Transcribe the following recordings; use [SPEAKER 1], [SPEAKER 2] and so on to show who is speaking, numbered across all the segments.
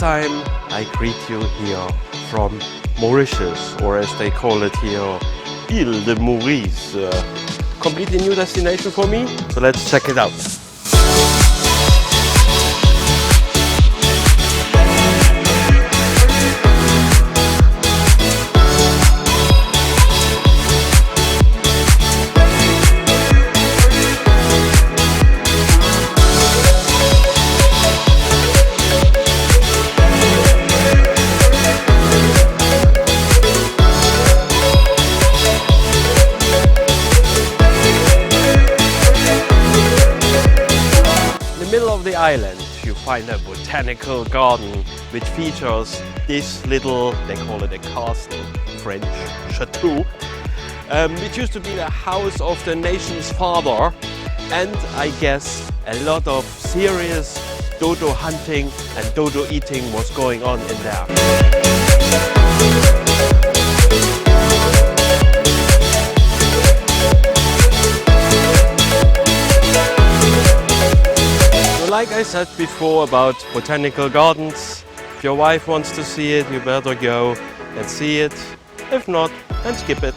[SPEAKER 1] time I greet you here from Mauritius, or as they call it here, Île de Maurice. Completely new destination for me, so let's check it out. Island, you find a botanical garden which features this little, they call it a castle, French chateau, which used to be the house of the nation's father, and I guess a lot of serious dodo hunting and dodo eating was going on in there. Like I said before about botanical gardens, if your wife wants to see it, you better go and see it. If not, then skip it.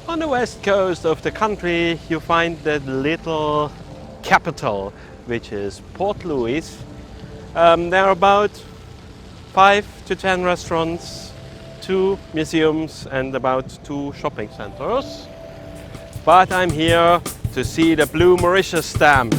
[SPEAKER 1] On the west coast of the country, you find that little capital, which is Port Louis. There are about 5 to 10 restaurants, 2 museums and about 2 shopping centers. But I'm here to see the Blaue Mauritius stamp.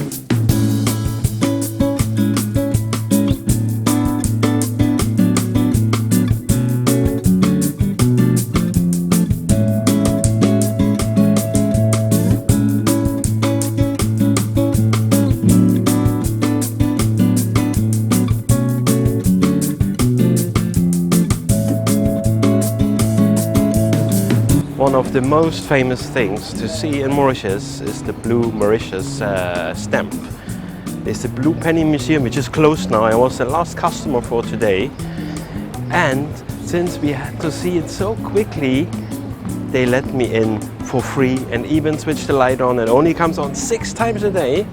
[SPEAKER 1] One of the most famous things to see in Mauritius is the Blaue Mauritius stamp. It's the Blue Penny Museum, which is closed now. I was the last customer for today. And since we had to see it so quickly, they let me in for free and even switched the light on. It only comes on 6 times a day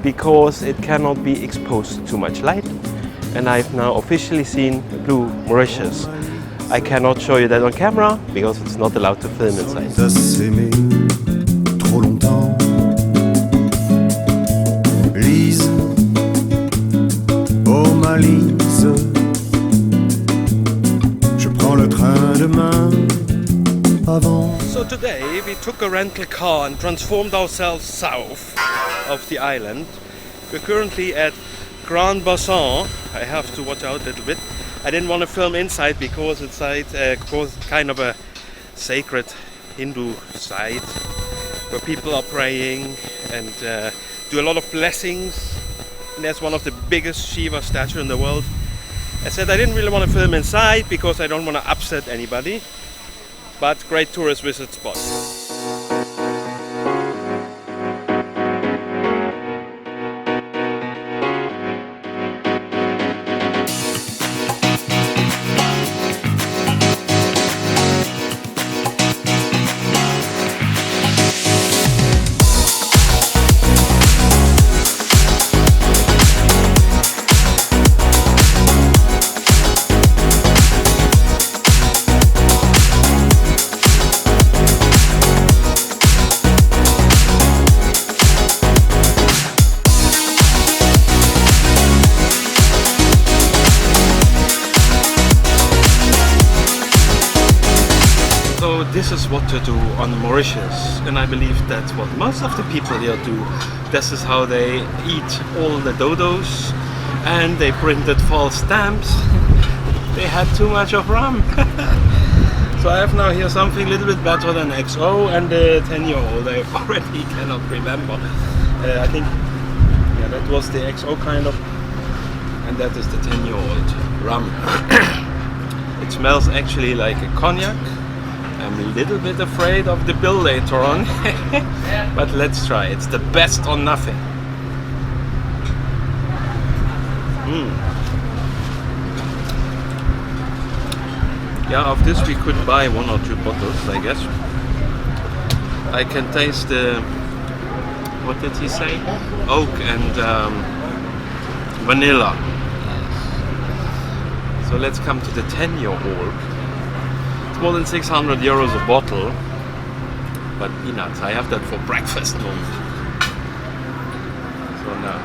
[SPEAKER 1] because it cannot be exposed to too much light. And I've now officially seen Blaue Mauritius. I cannot show you that on camera because it's not allowed to film inside.
[SPEAKER 2] Trop longtemps. Lise, oh ma Lise, je prends le train demain avant.
[SPEAKER 1] So today we took a rental car and transformed ourselves south of the island. We're currently at Grand Bazaar. I have to watch out a little bit. I didn't want to film inside because it's kind of a sacred Hindu site where people are praying and do a lot of blessings. And there's one of the biggest Shiva statues in the world. I said I didn't really want to film inside because I don't want to upset anybody, but great tourist visit spot. This is what to do on Mauritius, and I believe that's what most of the people here do. This is how they eat all the dodos, and they printed false stamps. They had too much of rum. So I have now here something a little bit better than XO and the 10-year-old. I already cannot remember. I think, yeah, that was the XO kind of, and that is the 10-year-old rum. It smells actually like a cognac. I'm a little bit afraid of the bill later on, but let's try. It's the best or nothing. Yeah, of this we could buy 1 or 2 bottles, I guess. I can taste the what did he say? Oak and vanilla. So let's come to the 10-year-old. It's more than 600 euros a bottle, but peanuts. I have that for breakfast normally. So now.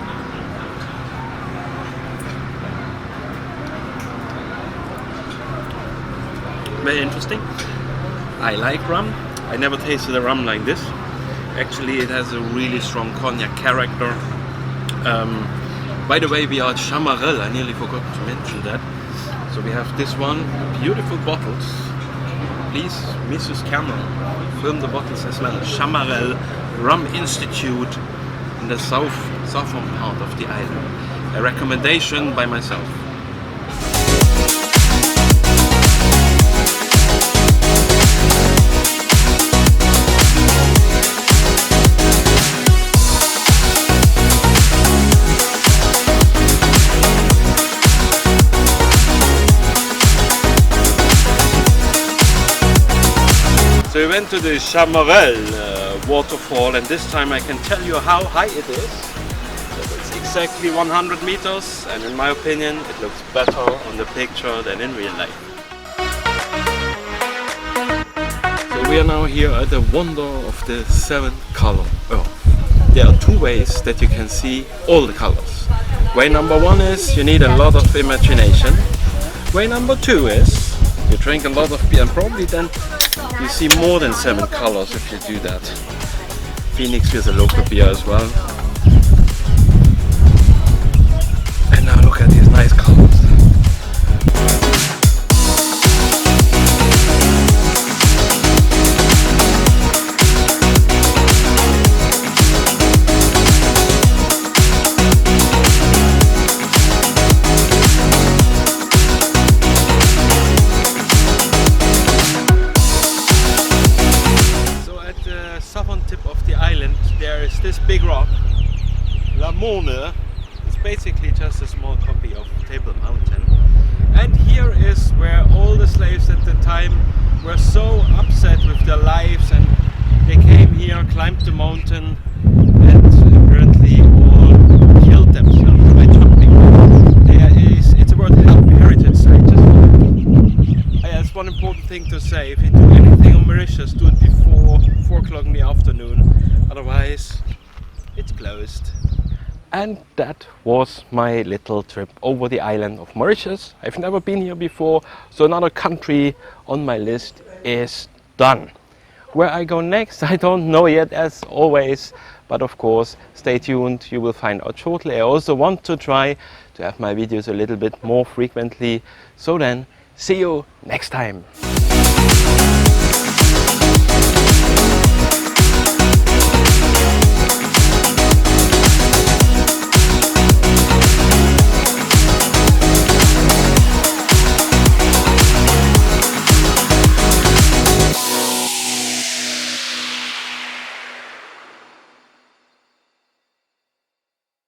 [SPEAKER 1] Very interesting. I like rum. I never tasted a rum like this. Actually, it has a really strong cognac character. By the way, we are at Chamarel. I nearly forgot to mention that. So we have this one, beautiful bottles. Please, Mrs. Canon, film the bottles as well. Chamarel Rum Institute in the southern part of the island. A recommendation by myself. So we went to the Chamarel waterfall, and this time I can tell you how high it is. So it's exactly 100 meters, and in my opinion it looks better on the picture than in real life. So we are now here at the wonder of the 7-color earth. There are two ways that you can see all the colors. Way number one is you need a lot of imagination. Way number two is you drink a lot of beer, and probably then you see more than 7 colors if you do that. Phoenix is a local beer as well. And now look at these nice colors. This big rock, Morne, is basically just a small copy of Table Mountain. And here is where all the slaves at the time were so upset with their lives, and they came here, climbed the mountain, and apparently all killed themselves by jumping. It's a World Heritage Site. That's one important thing to say. If you do anything on Mauritius, do it before 4 o'clock in the afternoon. Otherwise, it's closed. And that was my little trip over the island of Mauritius. I've never been here before, so another country on my list is done. Where I go next, I don't know yet, as always, but of course, stay tuned, you will find out shortly. I also want to try to have my videos a little bit more frequently, so then, see you next time.